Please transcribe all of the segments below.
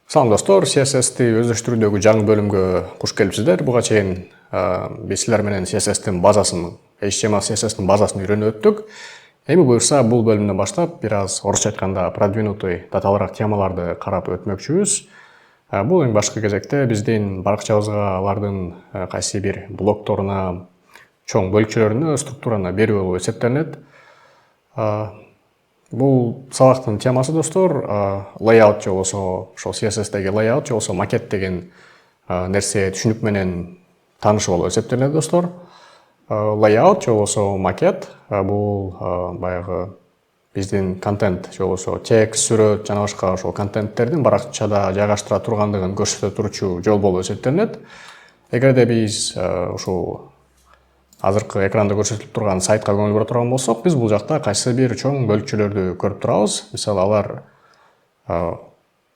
Салам достор, CSS-ти өздөштүрүүдөгү жаңы бөлүмгө куш келипсиздер. Буга чейин биз силер менен CSS-тин базасын, HTML CSS-тин базасын үйрөнүп өттүк. Эми буюрса бул бөлүмдөн баштап бир аз орусча айтканда продвинутый, татаалыраак темаларды карап өтмөкчүбүз. Бул эң башкы кезекте биздин баракчабызга алардын кайсы бир блокторуна, чоң бөлүкчөлөрүнө структураны берүү болуп эсептелинет. Бул сабактын темасы достор layout же болбосо ошол CSS-деги layout же болбосо макет деген нерсе түшүнүк менен тааныш болуп эсептелинет достор. Layout же болбосо макет бул баягы биздин контент же болбосо текст, сүрөт жана башка ошол контенттердин баракчада жайгаштыра тургандыгын көрсөтө турчу жол болуп эсептелинет. Эгерде биз ушул азыркы экранда көрсөтүлүп турган сайтка көңүл бура турган болсок, биз бул жакта кайсы бир чоң бөлүкчөлөрдү көрүп турабыз. Мисалы, алар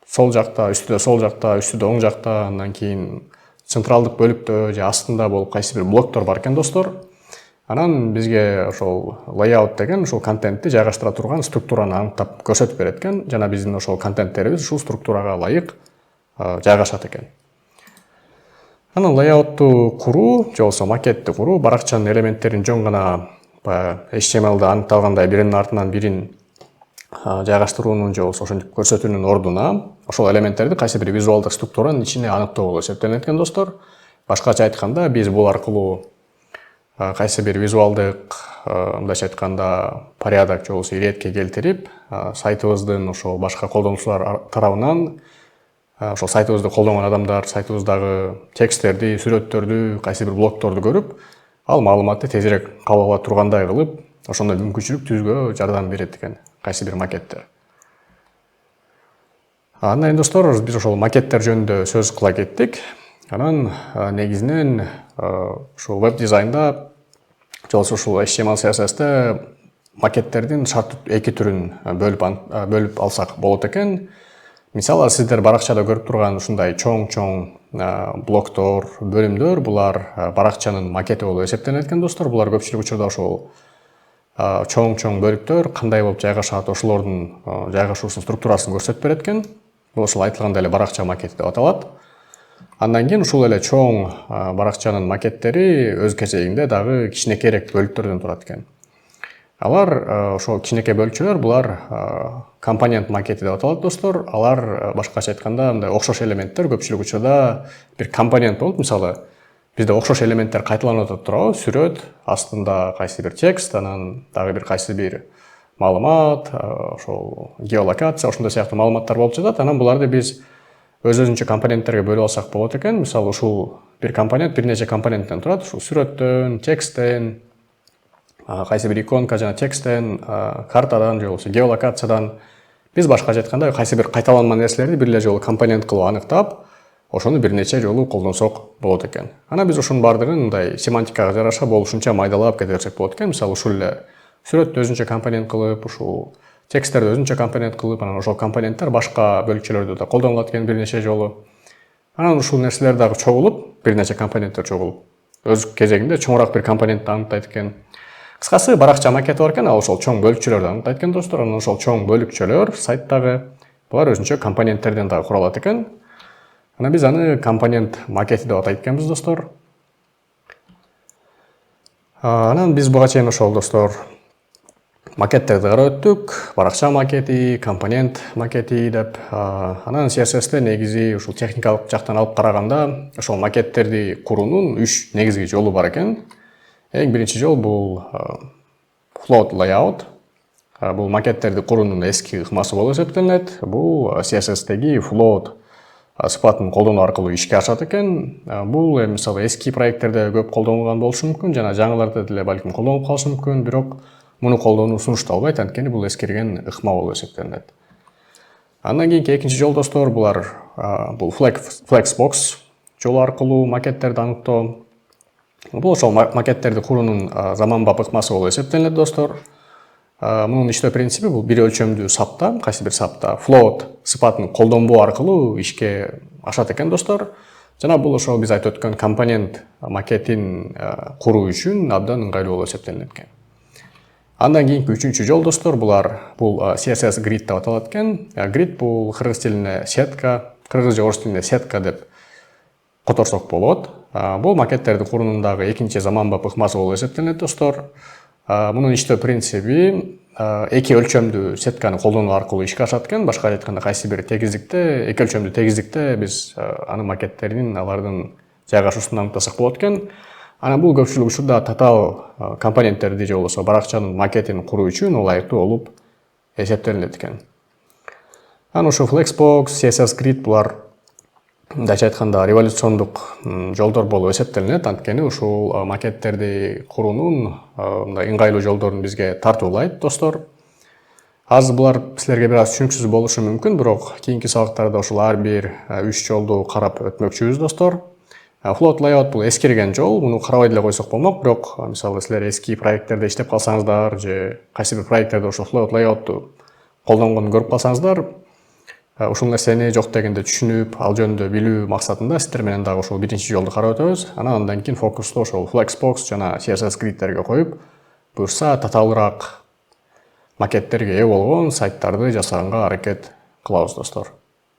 сол жакта, үстүдө оң жакта, андан кийин централдык бөлүктө же астында болуп кайсы бир блоктор бар экен достор. Анан бизге ошол layout деген ушул контентти жайгаштыра турган структураны аныктап көрсөтүп берет экен, жана биздин ошол контенттерибиз ушул структурага ылайык жайгашат экен. Анан layout'ту куруу же болбосо макетти куруу баракчанын элементтерин жөн гана HTML-да аныкталгандай биринин артынан бирин жайгаштыруунун же болбосо ошентип көрсөтүүнүн ордуна ошол элементтерди кайсы бир визуалдык структуранын ичине аныктоо болуп эсептелинет экен достор. Башкача айтканда, биз бул аркылуу кайсы бир визуалдык, мындайча айтканда, порядок же болбосо иретке келтирип, сайтыбыздын ошол башка колдонуучулар тарабынан ошол сайтыбызды колдонгон адамдар сайтыбыздагы тексттерди, сүрөттөрдү, кайсы бир блокторду көрүп, ал маалыматты тезирээк кабыл ала тургандай кылып, ошондой мүмкүнчүлүк түзүүгө жардам берет экен кайсы бир макеттер. Андан кийин достор, биз ошол макеттер жөнүндө сөз кыла кеттик. Анан негизинен ушул веб дизайнда же болбосо ушул HTML CSS-те макеттердин шарттуу эки түрүн бөлүп алсак болот экен. Мисалы, сиздер баракчада көрүп турган ушундай чоң блоктор, бөлүмдөр, булар баракчанын макети болуп эсептелет экен достор. Булар көпчүлүк учурда ошол чоң бөлүктөр кандай болуп жайгашат, ошолордун жайгашуусунун структурасын көрсөтүп берет экен. Бул ошол айтылгандай эле баракча макети деп аталат. Андан кийин ушул эле чоң баракчанын макеттери өз кезегинде дагы кичинекейирээк бөлүктөрдөн турат экен. Алар ошол кичинекей бөлүкчөлөр, булар компонент макети деп аталат достор. Алар башкача айтканда мындай окшош элементтер көпчүлүк учурда бир компонент болуп, мисалы, бизде окшош элементтер кайталанып атат турабы, сүрөт, астында кайсы бир текст, анан дагы бир кайсы бир маалымат, ошол геолокация, ошондой сыяктуу маалыматтар болуп жатат. Анан буларды биз өз-өзүнчө компоненттерге бөлүп алсак болот экен. Мисалы, ушул бир компонент бир нече компоненттен турат. Ушул сүрөттөн, тексттен, кайсы бир иконка жана тексттен, картадан же болбосо геолокациядан биз башкача айтканда кайсы бир кайталанма нерселерди бир эле жолу компонент кылып аныктап, ошону бир нече жолу колдонсок болот экен. Анан биз ушунун баардыгын мындай семантикага жараша болушунча майдалап кете берсек болот экен. Мисалы, ушул эле сүрөттү өзүнчө компонент кылып, ушул тексттерди өзүнчө компонент кылып, анан ошол компоненттер башка бөлүкчөлөрдө да колдонулат экен бир нече жолу. Анан ушул нерселер дагы чогулуп, бир нече компоненттер чогулуп, өз кезегинде чоңураак бир компонентти аныктайт экен. Кыскасы, баракча макети бар экен, ал ошол чоң бөлүкчөлөрдү аныктайт экен достор. Анан ошол чоң бөлүкчөлөр сайттагы булар өзүнчө компоненттерден дагы куралат экен. Анан биз аны компонент макети деп атайт экенбиз достор. Анан биз буга чейин ошол достор макеттерди карап өттүк. Баракча макети, компонент макети деп. Анан CSS-те негизи ушул техникалык жактан алып караганда ошол макеттерди куруунун 3 негизги жолу бар экен. Эң биринчи жол бул float layout. Бул макеттерди куруунун эски ыкмасы болуп эсептелинет. Бул CSS-теги float сыпатын колдонуу аркылуу ишке ашат экен. Бул мисалы эски проекттерде көп колдонулган болушу мүмкүн, жана жаңыларда деле балким колдонулуп калышы мүмкүн, бирок муну колдонуу сунушталбайт, анткени бул эскирген ыкма болуп эсептелинет. Андан кийинки экинчи жол достор, булар бул flexbox жолу аркылуу макеттерди аныктоо. Бул ошол макеттерди куруунун заманбап ыкмасы болуп эсептелинет достор. Мунун иштөө принципи бул бир өлчөмдүү сапта, кайсы бир сапта float сыпатын колдонбоо аркылуу ишке ашат экен достор. Жана бул ошол биз айтып өткөн компонент макетин куруу үчүн абдан ыңгайлуу болуп эсептелинет экен. Андан кийинки үчүнчү жол достор, бул CSS grid деп аталат экен. Grid бул кыргыз тилине сетка, кыргыз же орус тилинде сетка деп которсок болот. Бул макеттерди куруунундагы экинчи заманбап ыкмасы болуп эсептелет достор. Мунун иштөө принциби эки өлчөмдүү сетканы колдонуу аркылуу ишке ашат экен. Башка айтканда кайсы бир тегиздикте, эки өлчөмдүү тегиздикте биз анын макеттерин алардын жайгашуусун аныктасак болот экен. Анан бул көпчүлүк учурда татаал компоненттерди же болбосо баракчанын макетин куруу үчүн ылайыктуу болуп эсептелинет экен. Анан ушу Flexbox, CSS Grid булар мындайча айтканда революциондук жолдор болуп эсептелинет. Анткени ушул макеттерди куруунун мындай ыңгайлуу жолдорун бизге тартуулайт достор. Азыр булар силерге бир аз түшүнүксүз болушу мүмкүн, бирок кийинки сабактарда ушул ар бир 3 жолду карап өтмөкчүбүз достор. Float layout бул эскирген жол, муну карабай деле койсок болмок, бирок мисалы силер эски проекттерде иштеп калсаңыздар же кайсы бир проекттерде ошол float layout'ту колдонгонун көрүп калсаңыздар, ушул нерсени жок дегенде түшүнүп, ал жөнүндө билүү максатында сиздер менен дагы ушул биринчи жолду карап өтөбүз. Андан кийин фокусту ошол Flexbox жана CSS Grid'терге коюп, буюрса татаалыраак макеттерге ээ болгон сайттарды жасаганга аракет кылабыз достор.